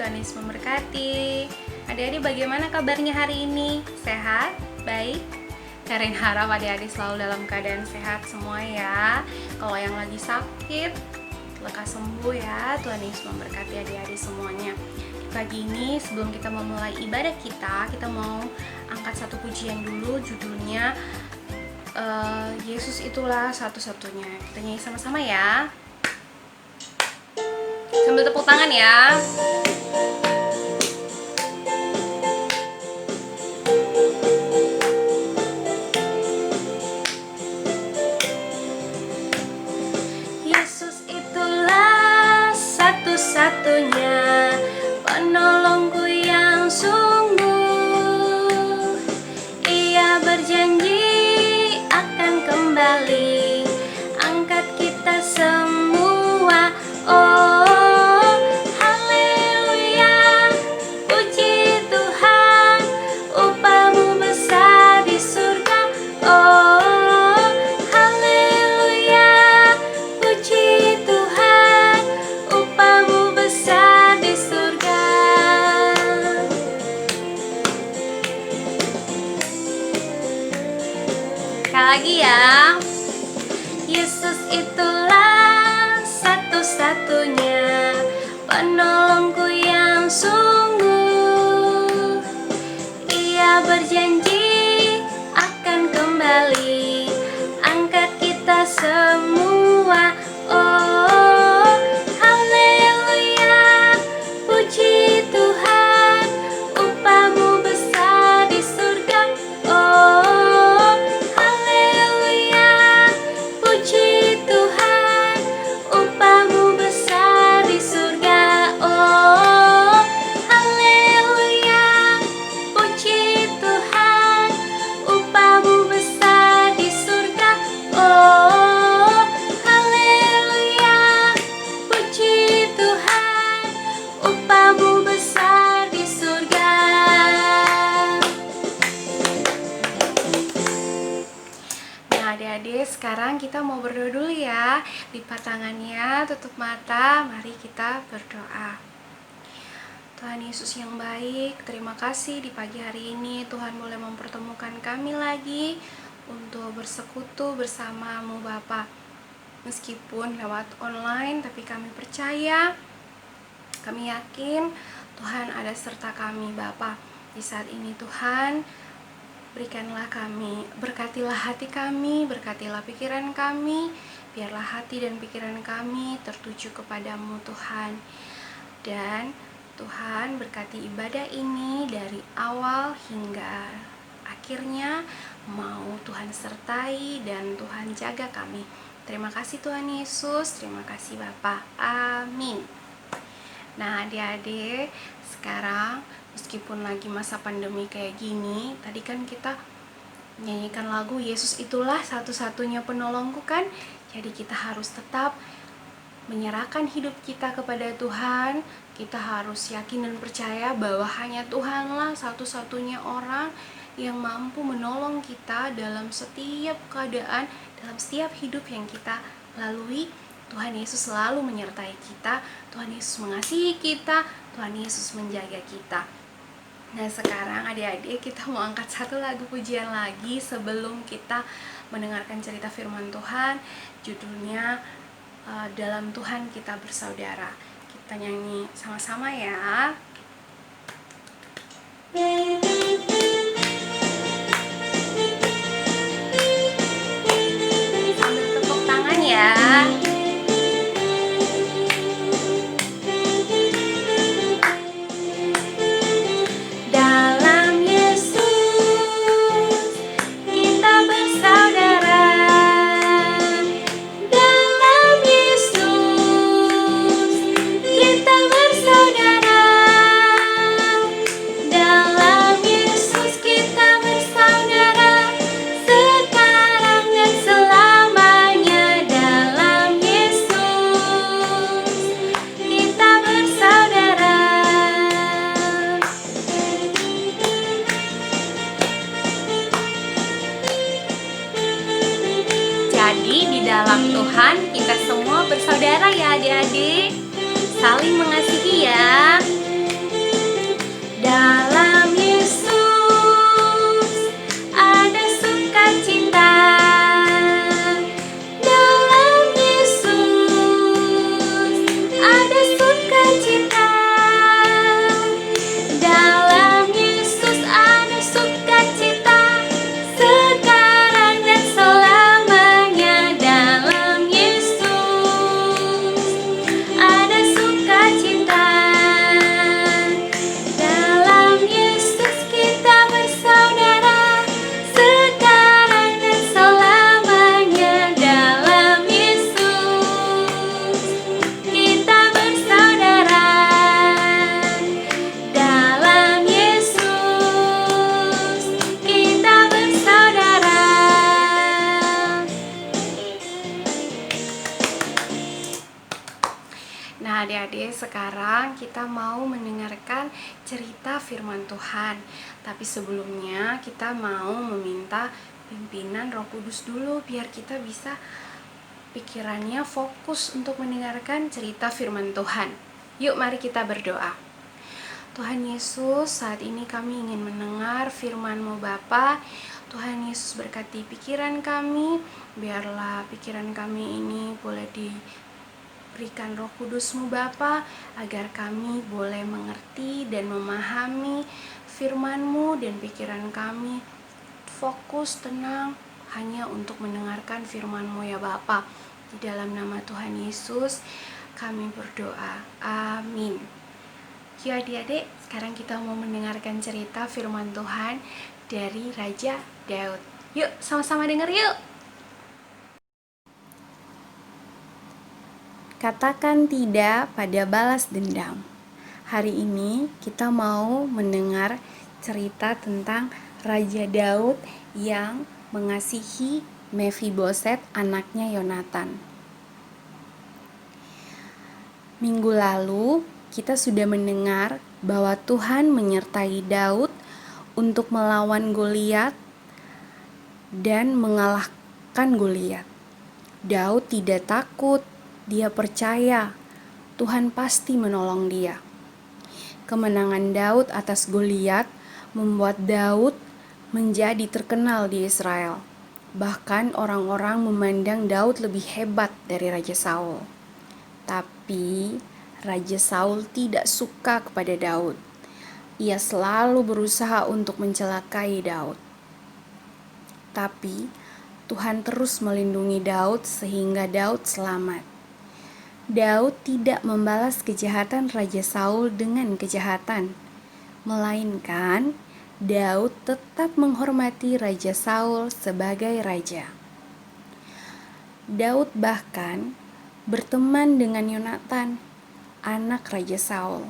Tuhan Yesus memberkati. Adik-adik bagaimana kabarnya hari ini? Sehat? Baik? Karin harap adik-adik selalu dalam keadaan sehat semua ya. Kalau yang lagi sakit, lekas sembuh ya. Tuhan Yesus memberkati adik-adik semuanya. Pagi ini sebelum kita memulai ibadah kita mau angkat satu pujian dulu, judulnya Yesus itulah satu-satunya. Kita nyanyi sama-sama ya. Sambil tepuk tangan ya. Yesus itulah satu-satunya penolongku yang sungguh. Ia berjanji akan kembali angkat kita semua. Oh lagi ya. Yesus itulah satu-satunya penolongku yang sungguh. Ia berjanji akan kembali angkat kita semua. Oh haleluya, puji Tuhan, upahmu besar di surga. Oh sekarang kita mau berdoa dulu ya. Lipat tangannya, tutup mata, mari kita berdoa. Tuhan Yesus yang baik, terima kasih di pagi hari ini Tuhan boleh mempertemukan kami lagi untuk bersekutu bersama-Mu Bapa. Meskipun lewat online, tapi kami percaya, kami yakin Tuhan ada serta kami Bapa. Di saat ini Tuhan, berikanlah kami, berkatilah hati kami, berkatilah pikiran kami, biarlah hati dan pikiran kami tertuju kepadamu Tuhan. Dan Tuhan berkati ibadah ini dari awal hingga akhirnya, mau Tuhan sertai dan Tuhan jaga kami. Terima kasih Tuhan Yesus, terima kasih Bapa. Amin. Nah adik-adik, sekarang meskipun lagi masa pandemi kayak gini, tadi kan kita nyanyikan lagu Yesus itulah satu-satunya penolongku kan. Jadi kita harus tetap menyerahkan hidup kita kepada Tuhan. Kita harus yakin dan percaya bahwa hanya Tuhanlah satu-satunya orang yang mampu menolong kita dalam setiap keadaan, dalam setiap hidup yang kita lalui. Tuhan Yesus selalu menyertai kita, Tuhan Yesus mengasihi kita, Tuhan Yesus menjaga kita. Nah sekarang adik-adik kita mau angkat satu lagu pujian lagi sebelum kita mendengarkan cerita firman Tuhan. Judulnya Dalam Tuhan Kita Bersaudara. Kita nyanyi sama-sama ya. Sambil tepuk tangan ya. Dalam Tuhan kita semua bersaudara ya adik-adik. Saling mengasihi ya. Dalam Yesus ada sukacita. Dalam Yesus ada sukacita. Dalam Yesus ada sukacita sekarang dan selamanya. Dalam Yesus ada sukacita. Dalam Yesus kita bersaudara sekarang dan selamanya. Dalam Yesus kita bersaudara. Dalam Yesus kita bersaudara. Nah, adik-adik, sekarang kita mau mendengarkan cerita firman Tuhan. Tapi sebelumnya kita mau meminta pimpinan Roh Kudus dulu biar kita bisa pikirannya fokus untuk mendengarkan cerita firman Tuhan. Yuk, mari kita berdoa. Tuhan Yesus, saat ini kami ingin mendengar firman-Mu Bapa. Tuhan Yesus, berkati pikiran kami, biarlah pikiran kami ini boleh diberikan Roh Kudus-Mu Bapa, agar kami boleh mengerti dan memahami firman-Mu, dan pikiran kami fokus, tenang, hanya untuk mendengarkan firman-Mu ya Bapa. Di dalam nama Tuhan Yesus kami berdoa, amin. Yuk adik-adik, sekarang kita mau mendengarkan cerita firman Tuhan dari Raja Daud. Yuk sama-sama dengar yuk. Katakan tidak pada balas dendam. Hari ini kita mau mendengar cerita tentang Raja Daud yang mengasihi Mephiboset, anaknya Yonatan. Minggu lalu kita sudah mendengar bahwa Tuhan menyertai Daud untuk melawan Goliat dan mengalahkan Goliat. Daud tidak takut. Dia percaya Tuhan pasti menolong dia. Kemenangan Daud atas Goliat membuat Daud menjadi terkenal di Israel. Bahkan orang-orang memandang Daud lebih hebat dari Raja Saul. Tapi Raja Saul tidak suka kepada Daud. Ia selalu berusaha untuk mencelakai Daud. Tapi Tuhan terus melindungi Daud sehingga Daud selamat. Daud tidak membalas kejahatan Raja Saul dengan kejahatan, melainkan Daud tetap menghormati Raja Saul sebagai raja. Daud bahkan berteman dengan Yonatan, anak Raja Saul.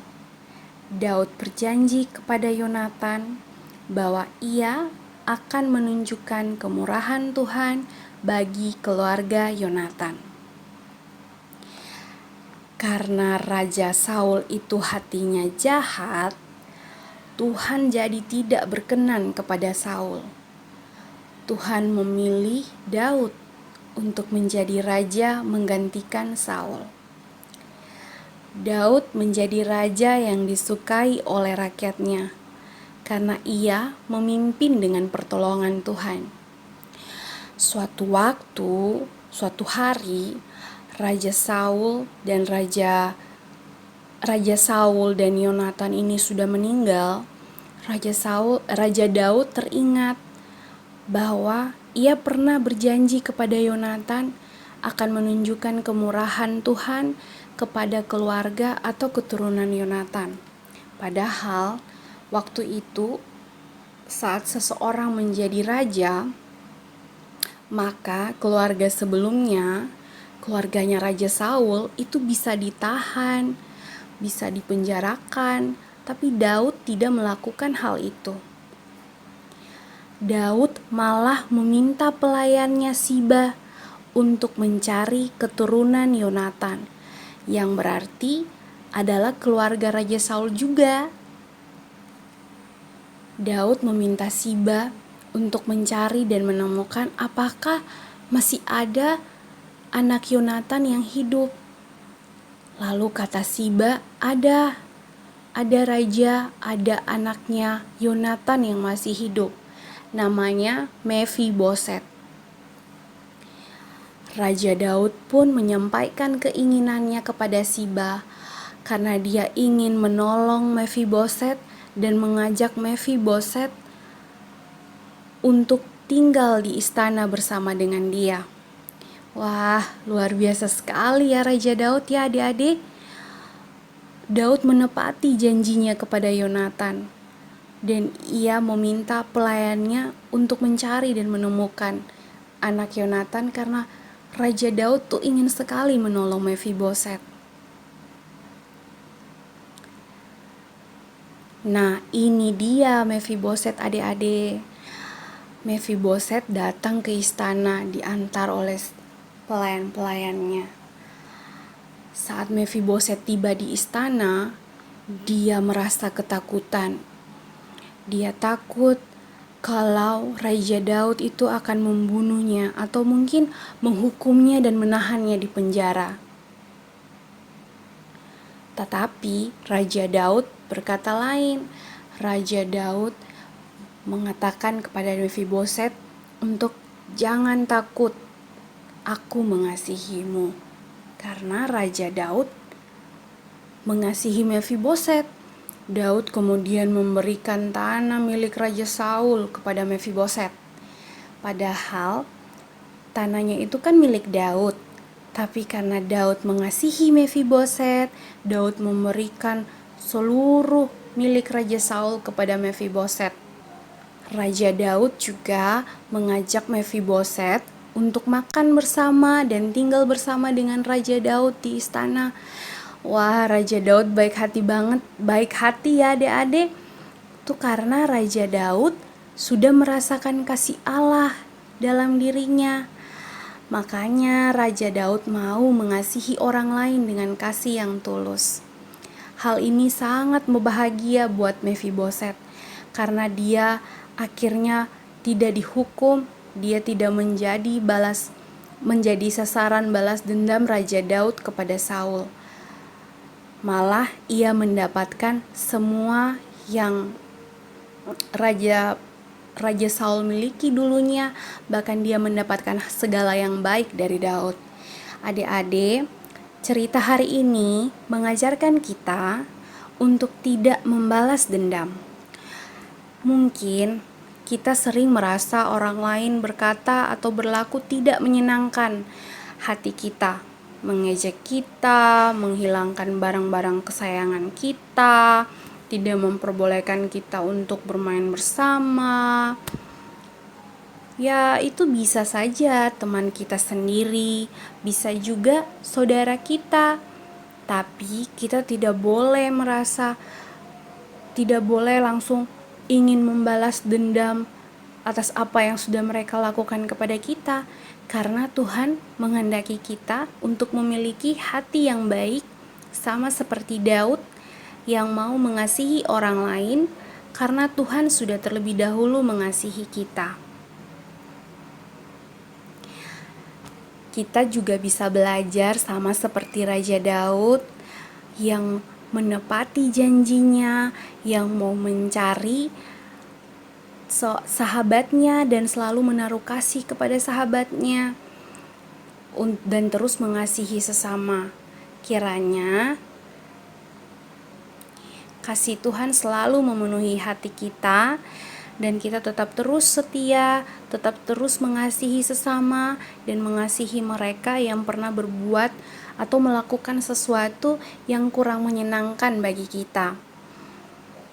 Daud berjanji kepada Yonatan bahwa ia akan menunjukkan kemurahan Tuhan bagi keluarga Yonatan. Karena Raja Saul itu hatinya jahat, Tuhan jadi tidak berkenan kepada Saul. Tuhan memilih Daud untuk menjadi raja menggantikan Saul. Daud menjadi raja yang disukai oleh rakyatnya karena ia memimpin dengan pertolongan Tuhan. Suatu hari, Raja Saul dan Yonatan ini sudah meninggal. Raja Daud teringat bahwa ia pernah berjanji kepada Yonatan akan menunjukkan kemurahan Tuhan kepada keluarga atau keturunan Yonatan. Padahal waktu itu saat seseorang menjadi raja, maka keluarganya Raja Saul itu bisa ditahan, bisa dipenjarakan, tapi Daud tidak melakukan hal itu. Daud malah meminta pelayannya Siba untuk mencari keturunan Yonatan, yang berarti adalah keluarga Raja Saul juga. Daud meminta Siba untuk mencari dan menemukan apakah masih ada anak Yonatan yang hidup. Lalu kata Siba, ada. ada anaknya Yonatan yang masih hidup. Namanya Mephiboset. Raja Daud pun menyampaikan keinginannya kepada Siba karena dia ingin menolong Mephiboset dan mengajak Mephiboset untuk tinggal di istana bersama dengan dia. Wah, luar biasa sekali ya Raja Daud ya adik-adik. Daud menepati janjinya kepada Yonatan dan ia meminta pelayannya untuk mencari dan menemukan anak Yonatan karena Raja Daud tuh ingin sekali menolong Mephiboset. Nah, ini dia Mephiboset adik-adik. Mephiboset datang ke istana diantar oleh pelayan-pelayannya. Saat Mephiboset tiba di istana, dia merasa ketakutan. Dia takut kalau Raja Daud itu akan membunuhnya atau mungkin menghukumnya dan menahannya di penjara. Tetapi Raja Daud berkata lain. Raja Daud mengatakan kepada Mephiboset untuk jangan takut, aku mengasihimu. Karena Raja Daud mengasihi Mephiboset. Daud kemudian memberikan tanah milik Raja Saul kepada Mephiboset. Padahal tanahnya itu kan milik Daud. Tapi karena Daud mengasihi Mephiboset, Daud memberikan seluruh milik Raja Saul kepada Mephiboset. Raja Daud juga mengajak Mephiboset untuk makan bersama dan tinggal bersama dengan Raja Daud di istana. Wah, Raja Daud baik hati banget, baik hati ya adik-adik. Itu karena Raja Daud sudah merasakan kasih Allah dalam dirinya. Makanya Raja Daud mau mengasihi orang lain dengan kasih yang tulus. Hal ini sangat membahagia buat Mephiboset karena dia akhirnya tidak dihukum, dia tidak menjadi sasaran balas dendam Raja Daud kepada Saul. Malah ia mendapatkan semua yang Raja Saul miliki dulunya, bahkan dia mendapatkan segala yang baik dari Daud. Adik-adik, cerita hari ini mengajarkan kita untuk tidak membalas dendam. Mungkin kita sering merasa orang lain berkata atau berlaku tidak menyenangkan hati kita, mengejek kita, menghilangkan barang-barang kesayangan kita, tidak memperbolehkan kita untuk bermain bersama. Ya, itu bisa saja teman kita sendiri, bisa juga saudara kita. Tapi kita tidak boleh langsung ingin membalas dendam atas apa yang sudah mereka lakukan kepada kita, karena Tuhan menghendaki kita untuk memiliki hati yang baik, sama seperti Daud yang mau mengasihi orang lain karena Tuhan sudah terlebih dahulu mengasihi kita. Kita juga bisa belajar sama seperti Raja Daud yang menepati janjinya, yang mau mencari sahabatnya dan selalu menaruh kasih kepada sahabatnya dan terus mengasihi sesama. Kiranya kasih Tuhan selalu memenuhi hati kita dan kita tetap terus setia, tetap terus mengasihi sesama dan mengasihi mereka yang pernah berbuat atau melakukan sesuatu yang kurang menyenangkan bagi kita.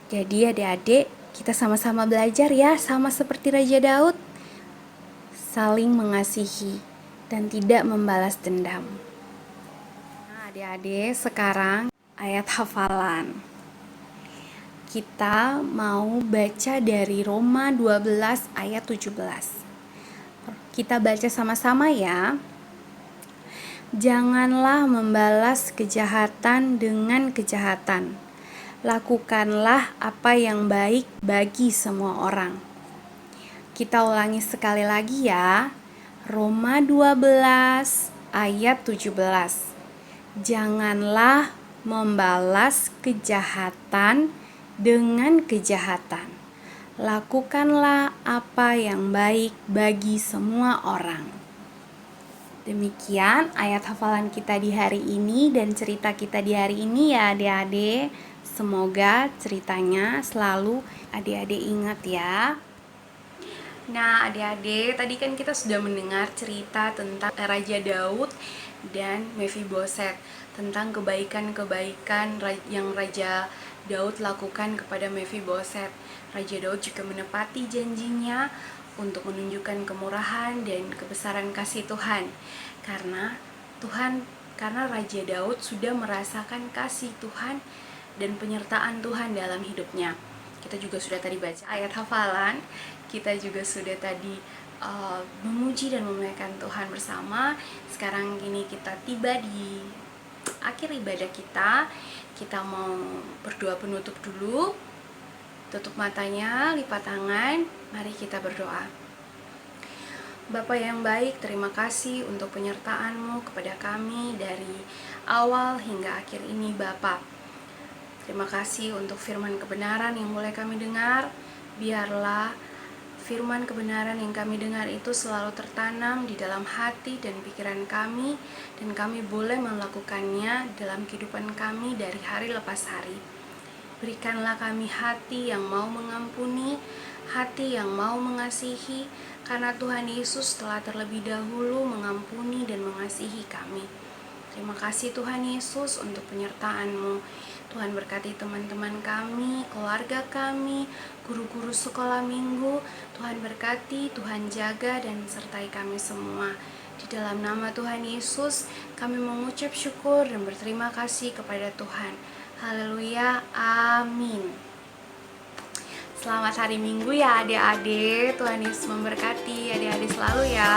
Jadi adik-adik, kita sama-sama belajar ya, sama seperti Raja Daud, saling mengasihi dan tidak membalas dendam. Nah, adik-adik, sekarang ayat hafalan. Kita mau baca dari Roma 12 ayat 17. Kita baca sama-sama ya. Janganlah membalas kejahatan dengan kejahatan. Lakukanlah apa yang baik bagi semua orang. Kita ulangi sekali lagi ya. Roma 12 ayat 17. Janganlah membalas kejahatan dengan kejahatan. Lakukanlah apa yang baik bagi semua orang. Demikian ayat hafalan kita di hari ini dan cerita kita di hari ini ya adik-adik. Semoga ceritanya selalu adik-adik ingat ya. Nah, adik-adik, tadi kan kita sudah mendengar cerita tentang Raja Daud dan Mephiboset, tentang kebaikan-kebaikan yang Raja Daud lakukan kepada Mephiboset. Raja Daud juga menepati janjinya untuk menunjukkan kemurahan dan kebesaran kasih Tuhan. Karena Raja Daud sudah merasakan kasih Tuhan dan penyertaan Tuhan dalam hidupnya. Kita juga sudah tadi baca ayat hafalan, kita juga sudah tadi memuji dan memuliakan Tuhan bersama. Sekarang ini kita tiba di akhir ibadah kita. Kita mau berdoa penutup dulu. Tutup matanya, lipat tangan, mari kita berdoa. Bapa yang baik, terima kasih untuk penyertaan-Mu kepada kami dari awal hingga akhir ini Bapa. Terima kasih untuk firman kebenaran yang boleh kami dengar. Biarlah firman kebenaran yang kami dengar itu selalu tertanam di dalam hati dan pikiran kami, dan kami boleh melakukannya dalam kehidupan kami dari hari lepas hari. Berikanlah kami hati yang mau mengampuni, hati yang mau mengasihi, karena Tuhan Yesus telah terlebih dahulu mengampuni dan mengasihi kami. Terima kasih Tuhan Yesus untuk penyertaan-Mu. Tuhan berkati teman-teman kami, keluarga kami, guru-guru sekolah minggu. Tuhan berkati, Tuhan jaga dan sertai kami semua. Di dalam nama Tuhan Yesus, kami mengucap syukur dan berterima kasih kepada Tuhan. Haleluya, amin. Selamat hari Minggu ya adik-adik. Tuhan Yesus memberkati adik-adik selalu ya.